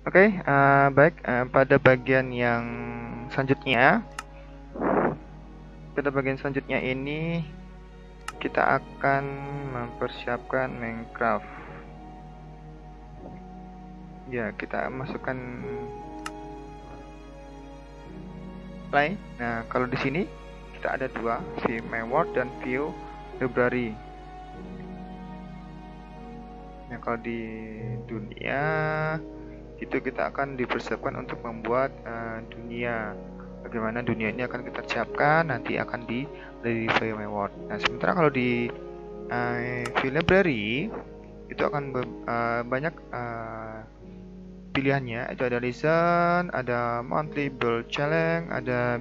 Oke, baik. Pada bagian yang selanjutnya, ini kita akan mempersiapkan Minecraft. Ya, kita masukkan play. Nah, kalau di sini kita ada dua, view my world dan view library. Nah, kalau di dunia itu kita akan dipersiapkan untuk membuat dunia. Bagaimana dunia ini akan kita siapkan nanti akan di view my world. Nah, sementara kalau di view library itu akan banyak pilihannya. Itu ada listen, ada monthly build challenge, ada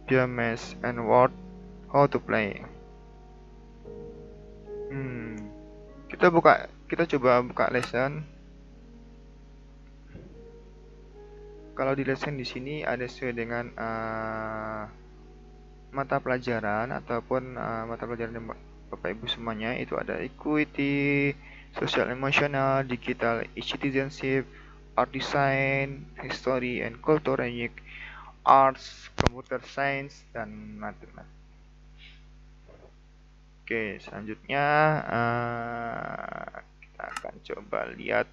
biomass and world how to play. Kita coba buka lesson. Kalau di lesson di sini ada sesuai dengan mata pelajaran ataupun mata pelajaran Bapak Ibu semuanya, itu ada equity, social emotional, digital citizenship, art design, history and culture, arts, computer science, dan matematika. Oke, selanjutnya kita akan coba lihat.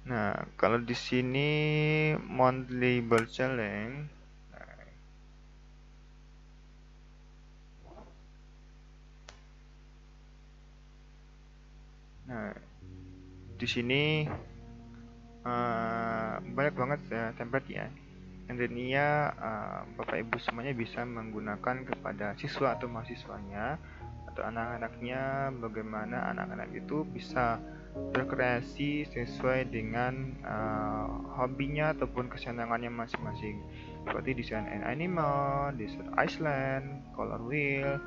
Nah, kalau di sini monthly ball challenge. Nah, di sini banyak banget ya template ya. Intinya Bapak Ibu semuanya bisa menggunakan kepada siswa atau mahasiswanya atau anak-anaknya, bagaimana anak-anak itu bisa berkreasi sesuai dengan hobinya ataupun kesenangannya masing-masing, seperti desain animal, desain Iceland, color wheel,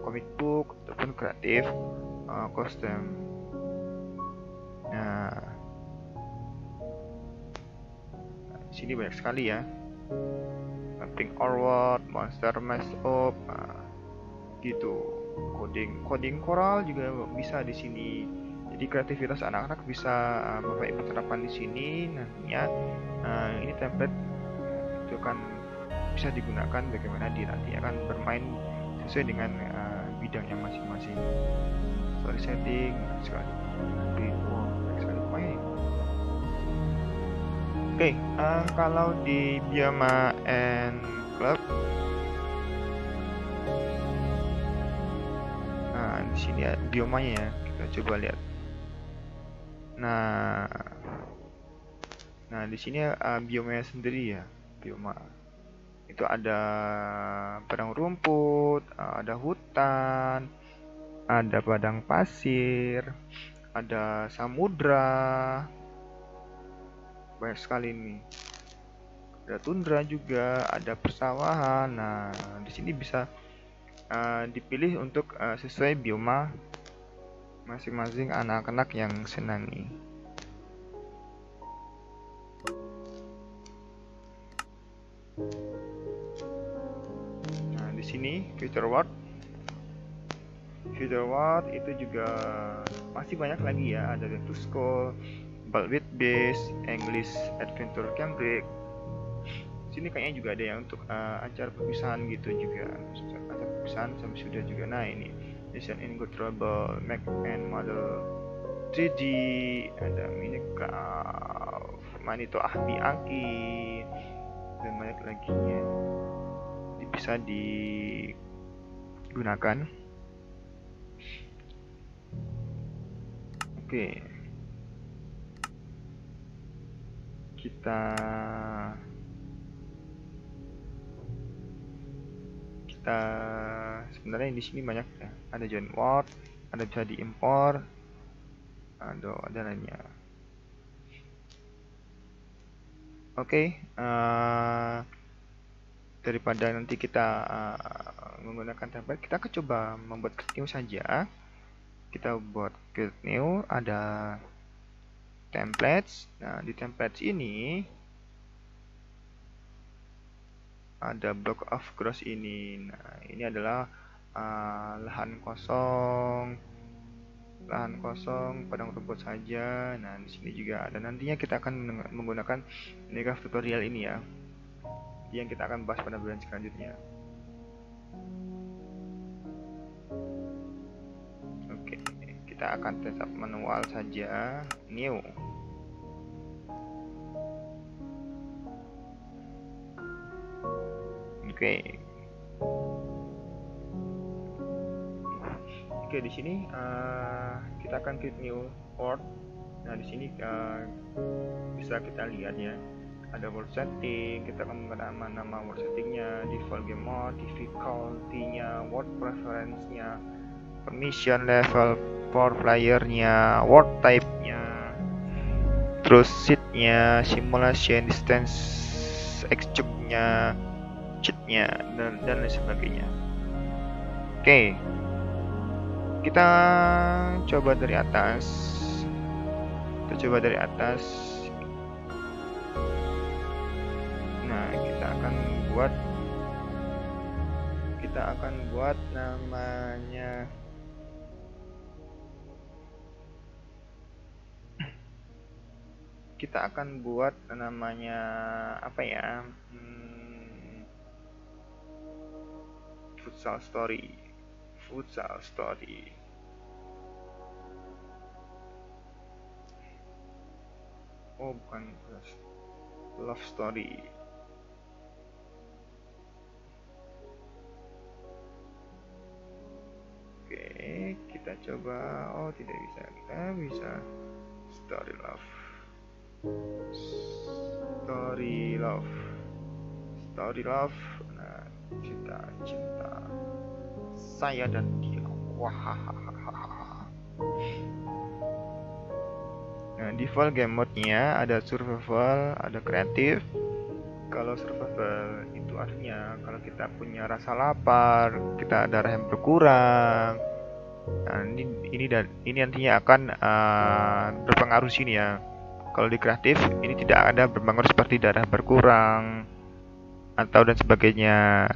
comic book, ataupun kreatif kostum. Nah, di sini banyak sekali ya. Pink Orward, Monster Mash Up, gitu. Coding koral juga bisa di sini. Jadi kreativitas anak-anak bisa Bapak Ibu terapkan di sini nantinya. Ini template itu kan bisa digunakan bagaimana nanti akan bermain sesuai dengan bidangnya masing-masing. Story setting sekali. Sekali main. Oke, kalau di Bioma and Club, nah di sini ya biomanya ya, kita coba lihat. Nah, di sini biomanya sendiri ya, bioma itu ada padang rumput, ada hutan, ada padang pasir, ada samudra, banyak sekali nih. Ada tundra juga, ada persawahan. Nah, di sini bisa dipilih untuk sesuai bioma masing-masing anak-anak yang senangi. Nah, di sini Future World itu juga masih banyak lagi ya. Ada Back to School, Baldwin Base, English Adventure Cambridge. Sini kayaknya juga ada yang untuk acara perpisahan gitu juga. Acara perpisahan sampai sudah juga. Nah, ini Design in Good Trouble, Mac and Model 3D, ada Minecraft, Manito Ahbi Aki, dan banyak lagi ya. Jadi bisa digunakan. Oke, kita sebenarnya di sini banyak ya. Ada join word, ada bisa diimpor, ada lainnya. Oke, daripada nanti kita menggunakan template, kita coba membuat create new saja. Kita buat create new, ada templates. Nah, di templates ini ada block of grass ini. Nah, ini adalah lahan kosong lahan kosong, padang rumput saja. Nah, di sini juga ada. Nantinya kita akan menggunakan Minecraft tutorial ini ya, yang kita akan bahas pada bulan selanjutnya. Oke, kita akan tetap manual saja, new. Oke, di sini kita akan klik new world. Nah, di sini bisa kita lihat ya, ada world setting. Kita akan menggunakan nama world settingnya, default game mode, difficulty-nya, world preference-nya, permission level for player-nya, world type-nya, terus seed-nya, simulation distance, execute-nya, cheat-nya, dan lain sebagainya. Oke, kita coba dari atas. Nah, kita akan buat namanya apa ya, futsal story. Oh, bukan, love story. Oke, kita coba. Oh, tidak bisa. Kita bisa story love. Nah, cinta saya dan dia. Wah. Nah, default game mode-nya ada survival, ada kreatif. Kalau survival itu artinya kalau kita punya rasa lapar, kita darah yang berkurang. Nah, ini nantinya akan berpengaruh sini ya. Kalau di kreatif ini tidak ada berpengaruh seperti darah berkurang atau dan sebagainya.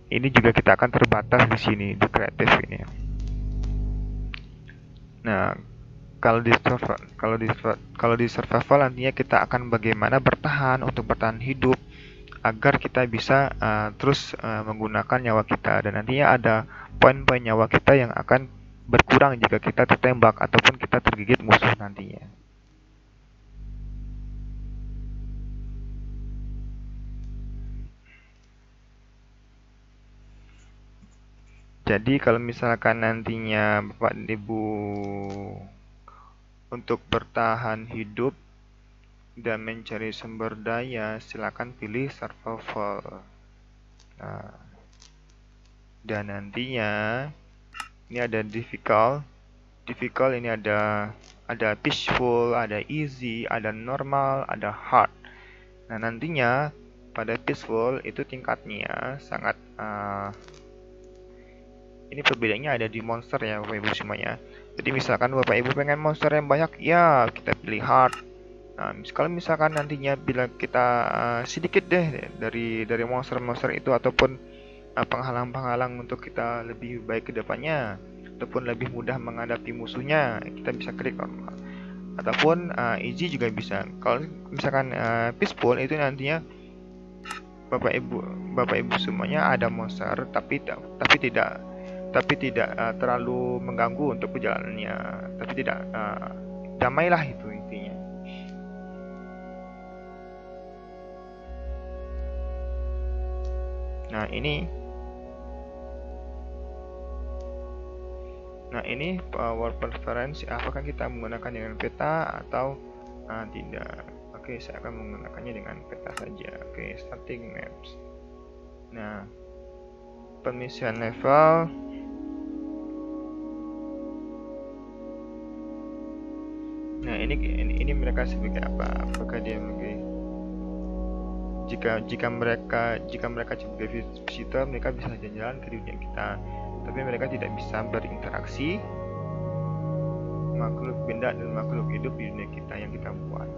Ini juga kita akan terbatas di sini di kreatif ini. Nah, kalau di survival nantinya kita akan bagaimana untuk bertahan hidup agar kita bisa terus menggunakan nyawa kita, dan nantinya ada poin-poin nyawa kita yang akan berkurang jika kita tertembak ataupun kita tergigit musuh nantinya. Jadi kalau misalkan nantinya Bapak Ibu untuk bertahan hidup dan mencari sumber daya, silakan pilih survival. Nah, dan nantinya ini ada difficult ini ada peaceful, ada easy, ada normal, ada hard. Nah, nantinya pada peaceful itu tingkatnya sangat ini perbedaannya ada di monster ya Bapak Ibu semuanya. Jadi misalkan Bapak Ibu pengen monster yang banyak, ya kita pilih hard. Nah, kalau misalkan nantinya bila kita sedikit deh dari monster-monster itu ataupun penghalang-penghalang untuk kita lebih baik ke depannya ataupun lebih mudah menghadapi musuhnya, kita bisa klik normal. Ataupun easy juga bisa. Kalau misalkan peaceful itu nantinya Bapak Ibu semuanya ada monster tapi tidak terlalu mengganggu untuk perjalanannya, tapi tidak damailah itu intinya. Nah ini power preference, apakah kita menggunakan dengan peta atau tidak. Oke, saya akan menggunakannya dengan peta saja. Oke, starting maps. Nah, permission level. Nah, ini mereka sebagai apa? Apakah dia jika mereka sebagai visitor, mereka bisa jalan-jalan ke dunia kita, tapi mereka tidak bisa berinteraksi makhluk benda dan makhluk hidup di dunia kita yang kita buat.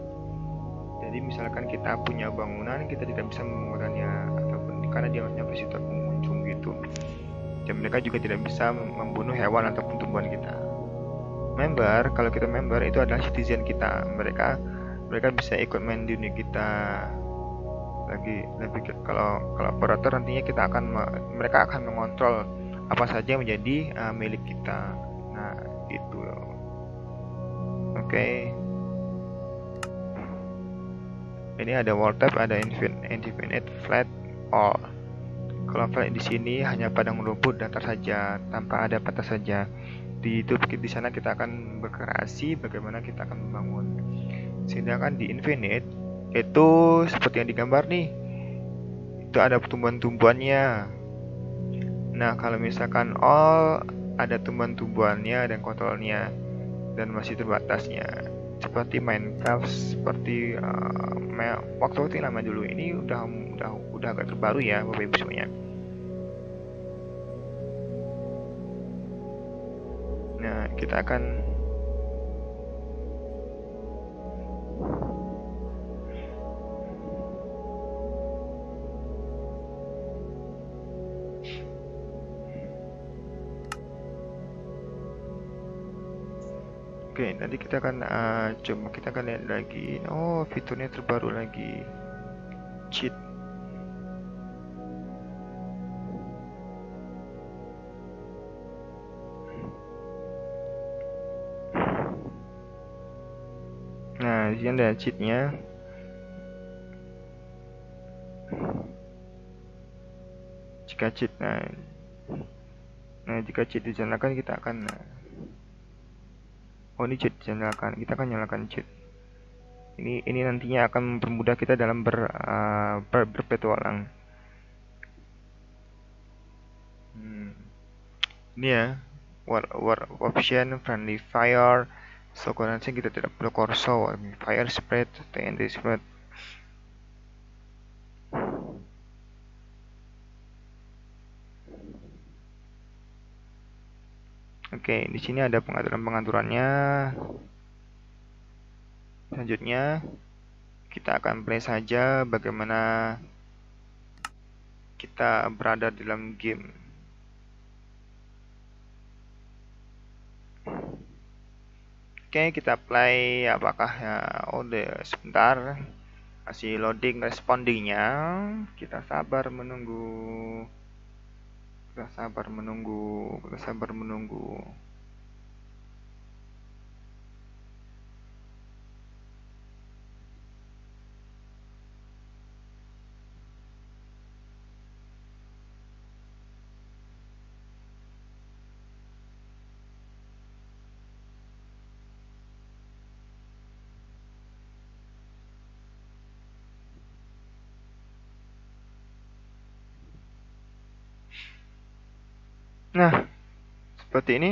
Jadi misalkan kita punya bangunan, kita tidak bisa membangunnya ataupun karena dia hanya visitor pengunjung gitu. Dan mereka juga tidak bisa membunuh hewan ataupun tumbuhan kita. member, kalau kita member itu adalah citizen kita. Mereka bisa ikut main di dunia kita. Lebih kalau operator nantinya mereka akan mengontrol apa saja yang menjadi milik kita. Nah, gitu. Oke. Ini ada wall type, ada infinite flat all. Kalau flat di sini hanya padang rumput datar saja, tanpa ada batas saja. Di sana kita akan berkreasi bagaimana kita akan membangun. Sedangkan di infinite itu seperti yang digambar nih, itu ada tumbuhan-tumbuhannya. Nah, kalau misalkan all ada tumbuhan-tumbuhannya dan kontrolnya dan masih terbatasnya. Seperti Minecraft, seperti waktu lama dulu. Ini udah agak terbaru ya, Bapak Ibu semuanya. Nah, kita akan Oke, nanti kita akan kita akan lihat lagi. Oh, fiturnya terbaru lagi. Cheat. Nah, di sini ada cheatnya. Jika cheat, jika cheat dinyalakan kita akan ini cheat dinyalakan, kita akan nyalakan cheat. Ini nantinya akan mempermudah kita dalam berpetualang. Ini ya, war option, friendly fire, so currency kita tidak perlu corso, fire spread, TNT spread. Oke, di sini ada pengaturannya. Selanjutnya kita akan play saja bagaimana kita berada dalam game. Oke, kita play. Apakah ya? Udah sebentar, masih loading respondingnya. Kita sabar menunggu. Kita sabar menunggu. Nah, seperti ini.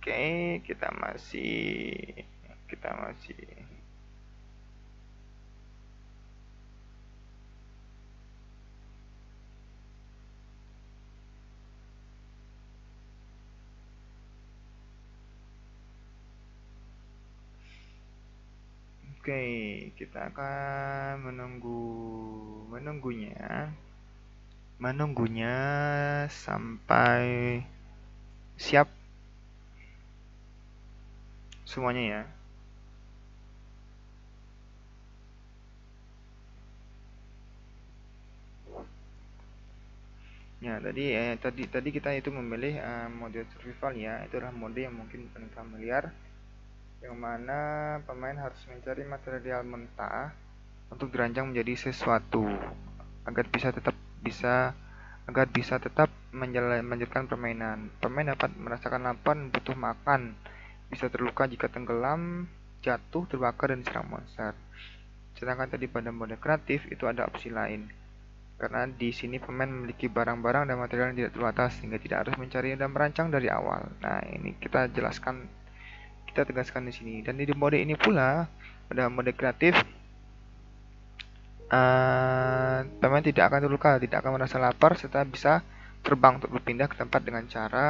Oke, kita masih Oke, kita akan menunggunya sampai siap semuanya ya. Ya, tadi kita itu memilih mode survival ya. Itu adalah mode yang mungkin paling familiar, yang mana pemain harus mencari material mentah untuk dirancang menjadi sesuatu agar bisa tetap melanjutkan permainan. Pemain dapat merasakan lapar, butuh makan, bisa terluka jika tenggelam, jatuh, terbakar, dan diserang monster. Sedangkan tadi pada mode kreatif itu ada opsi lain. Karena di sini pemain memiliki barang-barang dan material yang tidak terbatas sehingga tidak harus mencari dan merancang dari awal. Nah, ini kita tegaskan di sini. Dan di mode ini pula pada mode kreatif pemain tidak akan terluka, tidak akan merasa lapar, serta bisa terbang untuk berpindah ke tempat dengan cepat.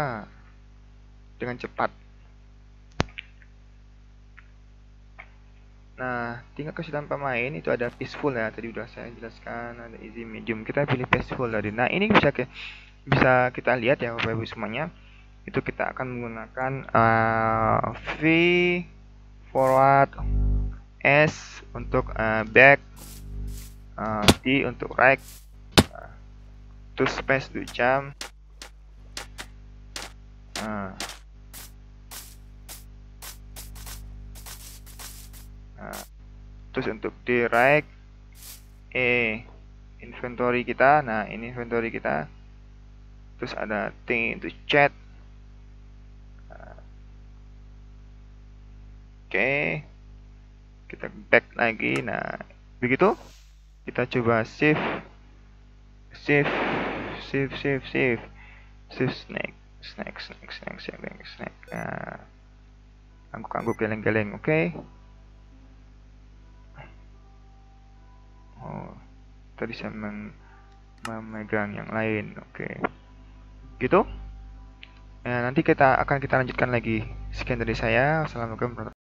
Nah, tingkat kesulitan pemain itu ada peaceful ya, tadi udah saya jelaskan, ada easy, medium. Kita pilih peaceful tadi. Nah, ini bisa kita lihat ya Bapak Ibu semuanya. Itu kita akan menggunakan V forward, S untuk back, T untuk right, terus space untuk jump. Terus untuk di right, inventory kita. Nah, ini inventory kita. Terus ada T untuk chat. Oke, kita back lagi. Nah, begitu. Kita coba save snake. Nah, angguk-angguk geleng-geleng. Oke. Oh, tadi saya memegang yang lain. Oke. Gitu. Nah, nanti kita lanjutkan lagi. Sekian dari saya. Assalamualaikum warahmatullahi wabarakatuh.